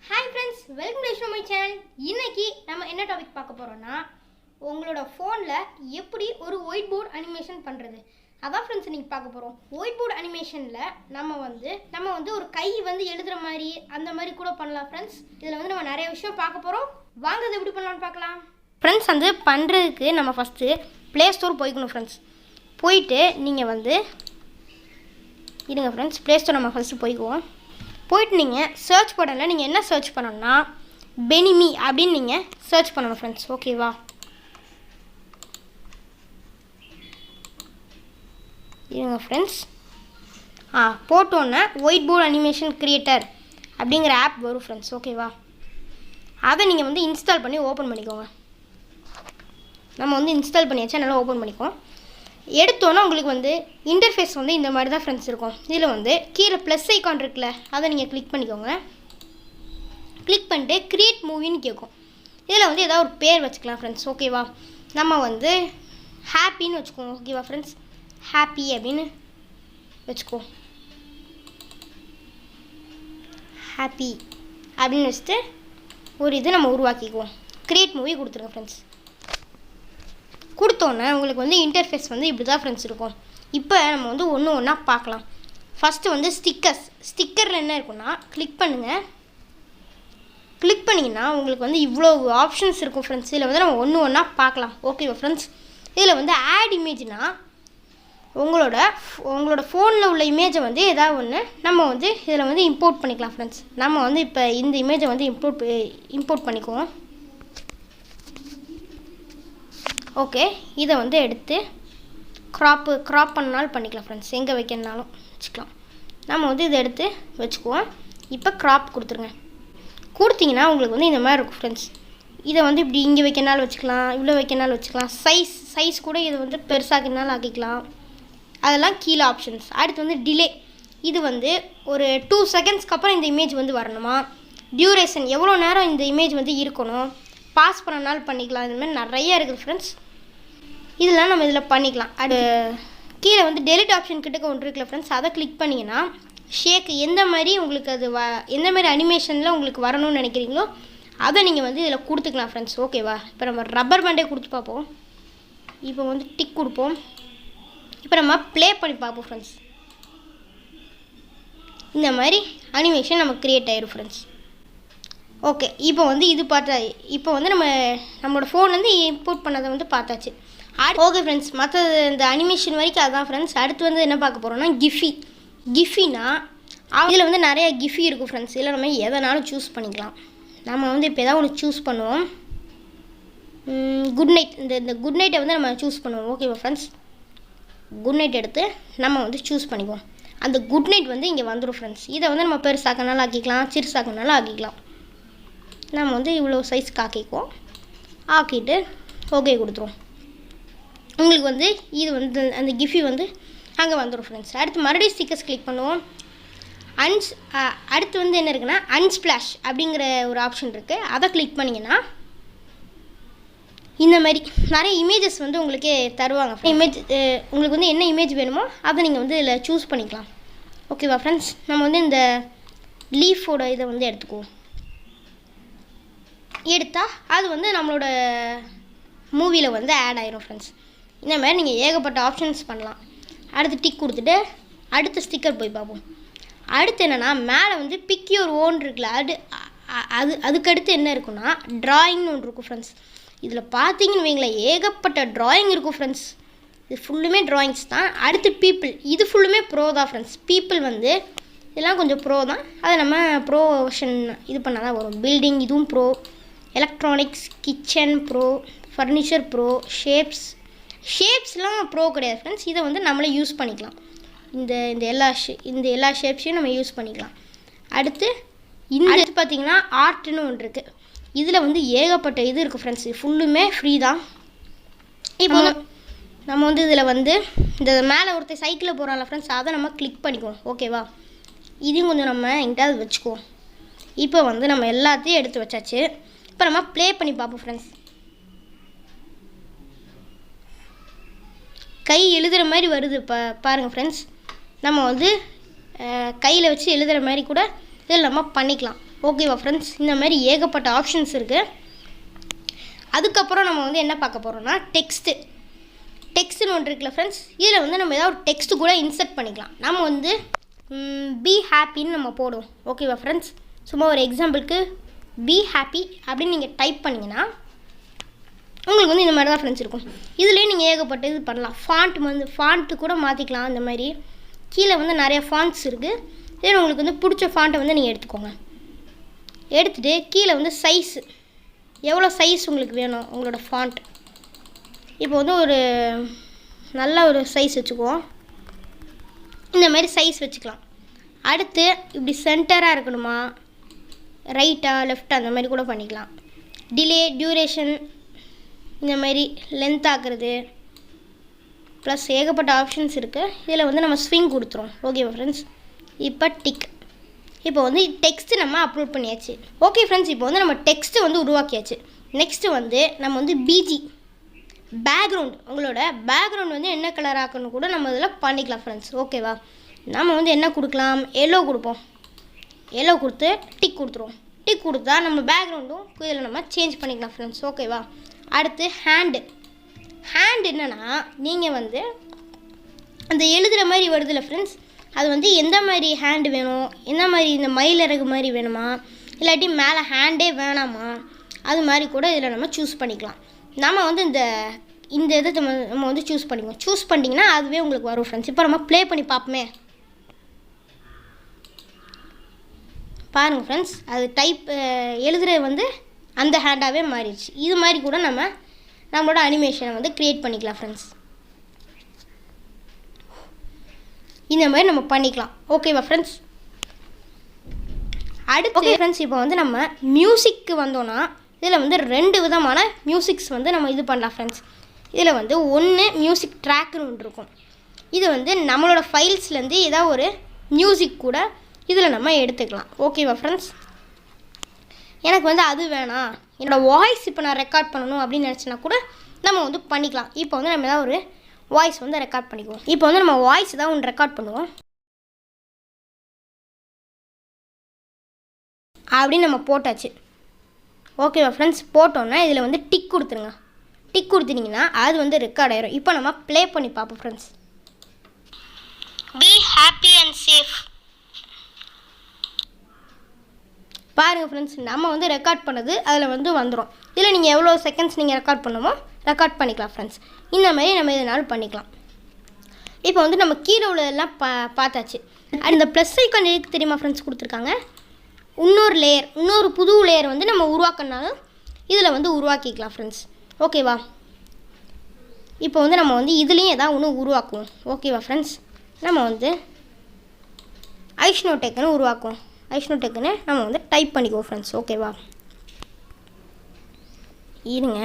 Hi friends, welcome to my channel. இன்னைக்கு நம்ம என்ன டாபிக் பார்க்க போறோம்னா உங்களோட ஃபோன்ல எப்படி ஒரு ஒயிட் போர்ட் அனிமேஷன் பண்றது. அதான் फ्रेंड्स நீங்க பார்க்க போறோம். ஒயிட் போர்ட் அனிமேஷன்ல நம்ம வந்து ஒரு கை வந்து எழுதுற மாதிரி அந்த மாதிரி கூட பண்ணலாம் फ्रेंड्स. இதுல வந்து நம்ம நிறைய விஷயம் பார்க்க போறோம். வாங்க அது எப்படி பண்ணலாம்னு பார்க்கலாம். फ्रेंड्स வந்து பண்றதுக்கு நம்ம ஃபர்ஸ்ட் Play Store போய்க்கணும் फ्रेंड्स. போயிட்டு நீங்க வந்து இருங்க फ्रेंड्स, Play Store நம்ம ஃபர்ஸ்ட் போய்க்குவோம். போய்ட்டு நீங்கள் சர்ச் பட்டனில் நீங்கள் என்ன சர்ச் பண்ணணும்னா பெனிமி அப்படின்னு நீங்கள் சர்ச் பண்ணணும் ஃப்ரெண்ட்ஸ். ஓகேவா, இருங்க ஃப்ரெண்ட்ஸ். போட்டோன்னே ஒயிட் போர்ட் அனிமேஷன் கிரியேட்டர் அப்படிங்கிற ஆப் வரும் ஃப்ரெண்ட்ஸ். ஓகேவா, அதை நீங்கள் வந்து இன்ஸ்டால் பண்ணி ஓப்பன் பண்ணிக்கோங்க. நம்ம வந்து இன்ஸ்டால் பண்ணியாச்சா, நல்லா ஓப்பன் பண்ணிக்கோம். எடுத்தோன்னா உங்களுக்கு வந்து இன்டர்ஃபேஸ் வந்து இந்த மாதிரி தான் ஃப்ரெண்ட்ஸ் இருக்கும். இதில் வந்து கீழே ப்ளஸ் ஐக்கான் இருக்குல்ல, அதை நீங்கள் கிளிக் பண்ணிக்கோங்க. கிளிக் பண்ணிட்டு க்ரியேட் மூவின்னு கேட்கும். இதில் வந்து ஏதாவது ஒரு பேர் வச்சுக்கலாம் ஃப்ரெண்ட்ஸ். ஓகேவா, நம்ம வந்து ஹாப்பின்னு வச்சுக்குவோம். ஓகேவா ஃப்ரெண்ட்ஸ், ஹாப்பி அப்படின்னு வச்சுக்குவோம். ஹாப்பி அப்படின்னு வச்சுட்டு ஒரு இது நம்ம உருவாக்கிக்குவோம். க்ரியேட் மூவி கொடுத்துருங்க ஃப்ரெண்ட்ஸ். கொடுத்தோன்னே உங்களுக்கு வந்து இன்டர்ஃபேஸ் வந்து இப்படி தான் ஃப்ரெண்ட்ஸ் இருக்கும். இப்போ நம்ம வந்து ஒன்று ஒன்றா பார்க்கலாம். ஃபஸ்ட்டு வந்து ஸ்டிக்கரில் என்ன இருக்குன்னா கிளிக் பண்ணுங்கள். கிளிக் பண்ணிங்கன்னா உங்களுக்கு வந்து இவ்வளோ ஆப்ஷன்ஸ் இருக்கும் ஃப்ரெண்ட்ஸ். இதில் வந்து நம்ம ஒன்று ஒன்றா பார்க்கலாம். ஓகேவா ஃப்ரெண்ட்ஸ், இதில் வந்து ஆட் இமேஜ்னால் உங்களோட ஃபோனில் உள்ள இமேஜை வந்து ஏதாவது ஒன்று நம்ம வந்து இதில் வந்து இம்போர்ட் பண்ணிக்கலாம் ஃப்ரெண்ட்ஸ். நம்ம வந்து இப்போ இந்த இமேஜை வந்து இம்போர்ட் பண்ணிக்குவோம். ஓகே, இதை வந்து எடுத்து க்ராப் பண்ணாலும் பண்ணிக்கலாம் ஃப்ரெண்ட்ஸ். எங்கே வைக்கணுனாலும் வச்சுக்கலாம். நம்ம வந்து இதை எடுத்து வச்சுக்குவோம். இப்போ க்ராப் கொடுத்துருங்க. கொடுத்தீங்கன்னா உங்களுக்கு வந்து இந்த மாதிரி இருக்கும் ஃப்ரெண்ட்ஸ். இதை வந்து இப்படி இங்கே வைக்கனாலும் வச்சுக்கலாம், இவ்வளோ வைக்கனாலும் வச்சுக்கலாம். சைஸ் கூட இதை வந்து பெருசாக்கினாலும் ஆக்கிக்கலாம். அதெல்லாம் கீழே ஆப்ஷன்ஸ். அடுத்து வந்து டிலே. இது வந்து ஒரு 2 செகண்ட்ஸ்க்கு அப்புறம் இந்த இமேஜ் வந்து வரணுமா. டியூரேஷன் எவ்வளோ நேரம் இந்த இமேஜ் வந்து இருக்கணும். பாஸ் பண்ணனாலும் பண்ணிக்கலாம். இது மாதிரி நிறைய இருக்குது ஃப்ரெண்ட்ஸ். இதெல்லாம் நம்ம இதில் பண்ணிக்கலாம். அது கீழே வந்து டெலிட் ஆப்ஷன் கிட்டக்க ஒன்று இருக்குல்ல ஃப்ரெண்ட்ஸ், அதை கிளிக் பண்ணிங்கன்னா ஷேக் எந்த மாதிரி உங்களுக்கு அது எந்த மாதிரி அனிமேஷனில் உங்களுக்கு வரணும்னு நினைக்கிறீங்களோ அதை நீங்கள் வந்து இதில் கொடுத்துக்கலாம் ஃப்ரெண்ட்ஸ். ஓகேவா, இப்போ நம்ம ரப்பர் பேண்டே கொடுத்து பார்ப்போம். இப்போ வந்து டிக் கொடுப்போம். இப்போ நம்ம ப்ளே பண்ணி பார்ப்போம் ஃப்ரெண்ட்ஸ். இந்த மாதிரி அனிமேஷன் நம்ம க்ரியேட் ஆயிரும் ஃப்ரெண்ட்ஸ். ஓகே, இப்போ வந்து இது பார்த்தா இப்போ வந்து நம்மளோட ஃபோன்லேருந்து இம்போர்ட் பண்ணதை வந்து பார்த்தாச்சு. ஓகே ஃப்ரெண்ட்ஸ், மற்ற இந்த அனிமேஷன் வரைக்கும் அதுதான் ஃப்ரெண்ட்ஸ். அடுத்து வந்து என்ன பார்க்க போகிறோம்னா கிஃபினா இதில் வந்து நிறைய கிஃபி இருக்கும் ஃப்ரெண்ட்ஸ். இதில் நம்ம எதனாலும் சூஸ் பண்ணிக்கலாம். நம்ம வந்து இப்போ எதாவது ஒன்று சூஸ் பண்ணுவோம். குட் நைட், இந்த குட் நைட்டை வந்து நம்ம சூஸ் பண்ணுவோம். ஓகேவா ஃப்ரெண்ட்ஸ், குட் நைட் எடுத்து நம்ம வந்து சூஸ் பண்ணிக்குவோம். அந்த குட் நைட் வந்து இங்கே வந்துடும் ஃப்ரெண்ட்ஸ். இதை வந்து நம்ம பெருசாக்கினாலும் ஆக்கிக்கலாம், சிறுசாக்கினாலும் ஆக்கிக்கலாம். நம்ம வந்து இவ்வளோ சைஸ்க்கு ஆக்கிக்குவோம். ஆக்கிட்டு ஓகே கொடுத்துருவோம். உங்களுக்கு வந்து இது வந்து அந்த கிஃபி வந்து அங்கே வந்துடும் ஃப்ரெண்ட்ஸ். அடுத்து மறுபடியும் ஸ்டிக்கர்ஸ் கிளிக் பண்ணுவோம். அடுத்து வந்து என்ன இருக்குன்னா அன்ஸ்பிளாஷ் அப்படிங்கிற ஒரு ஆப்ஷன் இருக்குது. அதை கிளிக் பண்ணிங்கன்னா இந்த மாதிரி நிறைய இமேஜஸ் வந்து உங்களுக்கு தருவாங்க. உங்களுக்கு வந்து என்ன இமேஜ் வேணுமோ அதை நீங்கள் வந்து இதில் சூஸ் பண்ணிக்கலாம். ஓகேவா ஃப்ரெண்ட்ஸ், நம்ம வந்து இந்த லீஃபோட இதை வந்து எடுத்துக்குவோம். எடுத்தால் அது வந்து நம்மளோட மூவியில் வந்து ஆட் ஆயிரும் ஃப்ரெண்ட்ஸ். இந்த மாதிரி நீங்கள் ஏகப்பட்ட ஆப்ஷன்ஸ் பண்ணலாம். அடுத்து டிக் கொடுத்துட்டு அடுத்த ஸ்டிக்கர் போய் பார்ப்போம். அடுத்து என்னென்னா மேலே வந்து பிக் யுவர் ஓன் இருக்குல்ல, அதுக்கடுத்து என்ன இருக்குன்னா ட்ராயிங்னு ஒன்று இருக்கும் ஃப்ரெண்ட்ஸ். இதில் பார்த்தீங்கன்னு வைங்களேன் ஏகப்பட்ட ட்ராயிங் இருக்கும் ஃப்ரெண்ட்ஸ். இது ஃபுல்லுமே ட்ராயிங்ஸ் தான். அடுத்து பீப்புள், இது ஃபுல்லுமே ப்ரோ தான் ஃப்ரெண்ட்ஸ். பீப்புள் வந்து இதெல்லாம் கொஞ்சம் ப்ரோ தான். அதை நம்ம ப்ரோ வெர்ஷன் இது பண்ணால் தான் வரும். பில்டிங் இதுவும் bro, electronics, kitchen bro, furniture bro, ஷேப்ஸ்லாம் ப்ரோ கிடையாது ஃப்ரெண்ட்ஸ். இதை வந்து நம்மளே யூஸ் பண்ணிக்கலாம். இந்த எல்லா ஷேப்ஸையும் நம்ம யூஸ் பண்ணிக்கலாம். அடுத்து பார்த்தீங்கன்னா ஆர்ட்னு ஒன்று இருக்குது. இதில் வந்து ஏகப்பட்ட இது இருக்குது ஃப்ரெண்ட்ஸ். இது ஃபுல்லுமே ஃப்ரீ தான். இப்போ நம்ம வந்து இதில் வந்து இந்த மேலே ஒருத்தர் சைக்கிளில் போகிறாங்களா ஃப்ரெண்ட்ஸ், அதை நம்ம கிளிக் பண்ணிக்குவோம். ஓகேவா, இதையும் கொஞ்சம் நம்ம எங்கிட்டாவது வச்சுக்குவோம். இப்போ வந்து நம்ம எல்லாத்தையும் எடுத்து வச்சாச்சு. இப்போ நம்ம ப்ளே பண்ணி பார்ப்போம் ஃப்ரெண்ட்ஸ். கை எழுதுகிற மாதிரி வருது பாருங்கள் ஃப்ரெண்ட்ஸ். நம்ம வந்து கையில் வச்சு எழுதுகிற மாதிரி கூட இதில் நம்ம பண்ணிக்கலாம். ஓகேவா ஃப்ரெண்ட்ஸ், இந்த மாதிரி ஏகப்பட்ட ஆப்ஷன்ஸ் இருக்குது. அதுக்கப்புறம் நம்ம வந்து என்ன பார்க்க போகிறோம்னா டெக்ஸ்ட்டுன்னு ஒன்று இருக்குல்ல ஃப்ரெண்ட்ஸ். இதில் வந்து நம்ம ஏதாவது ஒரு டெக்ஸ்ட்டு கூட இன்சர்ட் பண்ணிக்கலாம். நம்ம வந்து பி ஹாப்பின்னு நம்ம போடுவோம். ஓகேவா ஃப்ரெண்ட்ஸ், சும்மா ஒரு எக்ஸாம்பிளுக்கு பி ஹாப்பி அப்படின்னு நீங்கள் டைப் பண்ணிங்கன்னா உங்களுக்கு வந்து இந்த மாதிரி தான் ஃப்ரெண்ட்ஸ் இருக்கும். இதுலேயே நீங்கள் ஏகப்பட்ட இது பண்ணலாம். ஃபாண்ட்டு கூட மாற்றிக்கலாம். இந்த மாதிரி கீழே வந்து நிறைய ஃபாண்ட்ஸ் இருக்குது. இதே உங்களுக்கு வந்து பிடிச்ச ஃபாண்ட்டை வந்து நீங்கள் எடுத்துக்கோங்க. எடுத்துகிட்டு கீழே வந்து சைஸு, எவ்வளோ சைஸ் உங்களுக்கு வேணும் உங்களோட ஃபாண்ட். இப்போ வந்து ஒரு நல்ல ஒரு சைஸ் வச்சுக்குவோம். இந்த மாதிரி சைஸ் வச்சுக்கலாம். அடுத்து இப்படி சென்டராக இருக்கணுமா, ரைட்டா லெஃப்டா அந்த மாதிரி கூட பண்ணிக்கலாம். டிலே, டியூரேஷன், இந்த மாதிரி லென்த் ஆக்குறது, ப்ளஸ் ஏகப்பட்ட ஆப்ஷன்ஸ் இருக்குது. இதில் வந்து நம்ம ஸ்விங் கொடுத்துருவோம். ஓகேவா ஃப்ரெண்ட்ஸ், இப்போ டிக். இப்போ வந்து டெக்ஸ்ட்டு நம்ம அப்லோட் பண்ணியாச்சு. ஓகே ஃப்ரெண்ட்ஸ், இப்போ வந்து நம்ம டெக்ஸ்ட்டு வந்து உருவாக்கியாச்சு. நெக்ஸ்ட்டு வந்து நம்ம வந்து பிஜி பேக்ரவுண்ட், உங்களோட பேக்ரவுண்ட் வந்து என்ன கலர் ஆக்கணும் கூட நம்ம இதில் பண்ணிக்கலாம் ஃப்ரெண்ட்ஸ். ஓகேவா, நம்ம வந்து என்ன கொடுக்கலாம், எல்லோ கொடுப்போம். எல்லோ கொடுத்து டிக் கொடுத்துருவோம். டிக் கொடுத்தா நம்ம பேக்ரவுண்டும் இதில் நம்ம சேஞ்ச் பண்ணிக்கலாம் ஃப்ரெண்ட்ஸ். ஓகேவா, அடுத்து ஹேண்டு என்னென்னா நீங்கள் வந்து அந்த எழுதுகிற மாதிரி வருதுல்ல ஃப்ரெண்ட்ஸ், அது வந்து எந்த மாதிரி ஹேண்டு வேணும், எந்த மாதிரி இந்த மயிலிறகு மாதிரி வேணுமா, இல்லாட்டி மேலே ஹேண்டே வேணாமா, அது மாதிரி கூட இதில் நம்ம சூஸ் பண்ணிக்கலாம். நம்ம வந்து இந்த இதை நம்ம வந்து சூஸ் பண்ணிக்குவோம். சூஸ் பண்ணிங்கன்னா அதுவே உங்களுக்கு வரும் ஃப்ரெண்ட்ஸ். இப்போ நம்ம ப்ளே பண்ணி பார்ப்போமே. பாருங்கள் ஃப்ரெண்ட்ஸ், அது எழுதுகிறது வந்து அந்த ஹேண்டாகவே மாறிடுச்சு. இது மாதிரி கூட நம்மளோட அனிமேஷனை வந்து க்ரியேட் பண்ணிக்கலாம் ஃப்ரெண்ட்ஸ். இந்த மாதிரி நம்ம பண்ணிக்கலாம். ஓகேவா ஃப்ரெண்ட்ஸ், அடுத்து ஃப்ரெண்ட்ஸ் இப்போ வந்து நம்ம மியூசிக்கு வந்தோன்னா இதில் வந்து 2 விதமான மியூசிக்ஸ் வந்து நம்ம இது பண்ணலாம் ஃப்ரெண்ட்ஸ். இதில் வந்து ஒன்று மியூசிக் ட்ராக்குன்னு ஒன்று இருக்கும். இது வந்து நம்மளோட ஃபைல்ஸ்லேருந்து ஏதாவது ஒரு மியூசிக் கூட இதில் நம்ம எடுத்துக்கலாம். ஓகேவா ஃப்ரெண்ட்ஸ், எனக்கு வந்து அது வேணாம், என்னோடய வாய்ஸ் இப்போ நான் ரெக்கார்ட் பண்ணணும் அப்படின்னு நினச்சினா கூட நம்ம வந்து பண்ணிக்கலாம். இப்போ வந்து நம்ம ஏதாவது ஒரு வாய்ஸ் வந்து ரெக்கார்ட் பண்ணிக்குவோம். இப்போ வந்து நம்ம வாய்ஸ் தான் ஒன்று ரெக்கார்ட் பண்ணுவோம் அப்படின்னு நம்ம போட்டாச்சு. ஓகேவா ஃப்ரெண்ட்ஸ், போட்டோன்னா இதில் வந்து டிக் கொடுத்துருங்க. டிக் கொடுத்துட்டிங்கன்னா அது வந்து ரெக்கார்ட் ஆயிரும். இப்போ நம்ம ப்ளே பண்ணி பார்ப்போம் friends. Be happy and safe. பாருங்கள் ஃப்ரெண்ட்ஸ், நம்ம வந்து ரெக்கார்ட் பண்ணது அதில் வந்து வந்துடும். இதில் நீங்கள் எவ்வளோ செகண்ட்ஸ் நீங்கள் ரெக்கார்ட் பண்ணுமோ ரெக்கார்ட் பண்ணிக்கலாம் ஃப்ரெண்ட்ஸ். இந்த மாதிரி நம்ம இதனாலும் பண்ணிக்கலாம். இப்போ வந்து நம்ம கீழே உள்ளதெல்லாம் பார்த்தாச்சு. அந்த ப்ளஸ் ஐக்கான் எதுக்கு தெரியுமா ஃப்ரெண்ட்ஸ் கொடுத்துருக்காங்க, இன்னொரு புது லேயர் வந்து நம்ம உருவாக்கினாலும் இதில் வந்து உருவாக்கிக்கலாம் ஃப்ரெண்ட்ஸ். ஓகேவா, இப்போ வந்து நம்ம வந்து இதுலேயும் ஏதாவது ஒன்று உருவாக்குவோம். ஓகேவா ஃப்ரெண்ட்ஸ், நம்ம வந்து ஐஷ்னவ் டெக்னு உருவாக்குவோம். ஐஷ்னவ் டெக்னு நம்ம வந்து டைப் பண்ணிக்குவோம் ஃப்ரெண்ட்ஸ். ஓகேவா, இருங்க.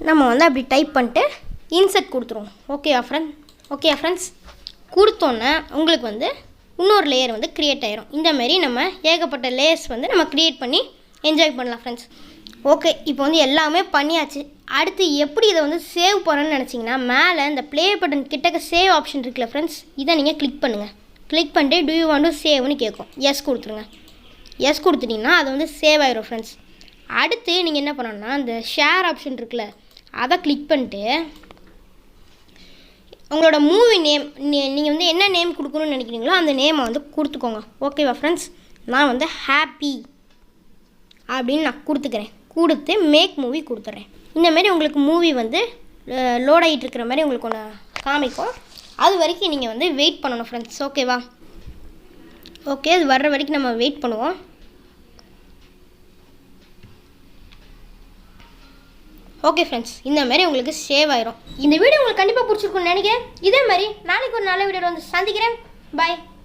நம்ம வந்து அப்படி டைப் பண்ணிட்டு இன்சர்ட் கொடுத்துருவோம். ஓகேவா ஃப்ரெண்ட்ஸ், கொடுத்தோன்னே உங்களுக்கு வந்து இன்னொரு லேயர் வந்து க்ரியேட் ஆயிரும். இந்தமாரி நம்ம ஏகப்பட்ட லேயர்ஸ் வந்து நம்ம க்ரியேட் பண்ணி என்ஜாய் பண்ணலாம் ஃப்ரெண்ட்ஸ். ஓகே, இப்போ வந்து எல்லாமே பண்ணியாச்சு. அடுத்து எப்படி இதை வந்து சேவ் பண்ணணும்னு நினச்சிங்கன்னா மேலே இந்த ப்ளே பட்டன் கிட்டக்க சேவ் ஆப்ஷன் இருக்குல்ல ஃப்ரெண்ட்ஸ், இதை நீங்கள் கிளிக் பண்ணுங்கள். கிளிக் பண்ணிட்டு டூ யூ வாண்ட் டு சேவ்னு கேட்கும். எஸ் கொடுத்துருங்க. எஸ் கொடுத்துட்டிங்கன்னா அது வந்து சேவ் ஆயிரும் ஃப்ரெண்ட்ஸ். அடுத்து நீங்கள் என்ன பண்ணணும்னா இந்த ஷேர் ஆப்ஷன் இருக்குல்ல, அதை கிளிக் பண்ணிட்டு உங்களோட மூவி நேம் நீங்கள் வந்து என்ன நேம் கொடுக்கணும்னு நினைக்கிறீங்களோ அந்த நேமை வந்து கொடுத்துக்கோங்க. ஓகேவா ஃப்ரெண்ட்ஸ், நான் வந்து ஹாப்பி அப்படின்னு நான் கொடுத்துக்கிறேன். கொடுத்து மேக் மூவி கொடுத்துட்றேன். இந்தமாரி உங்களுக்கு மூவி வந்து லோட் ஆகிட்டு இருக்கிற மாதிரி உங்களுக்கு ஒன்று காமிக்கும். அது வரைக்கும் நீங்கள் வந்து வெயிட் பண்ணணும் ஃப்ரெண்ட்ஸ். ஓகேவா, ஓகே, அது வர்ற வரைக்கும் நம்ம வெயிட் பண்ணுவோம். ஓகே ஃப்ரெண்ட்ஸ், இந்த மாதிரி உங்களுக்கு சேவ் ஆயிரும். இந்த வீடியோ உங்களுக்கு கண்டிப்பாக பிடிச்சிருக்குன்னு நினைக்கிறேன். இதே மாதிரி நாளைக்கு ஒரு நல்ல வீடியோவில் வந்து சந்திக்கிறேன். பாய்.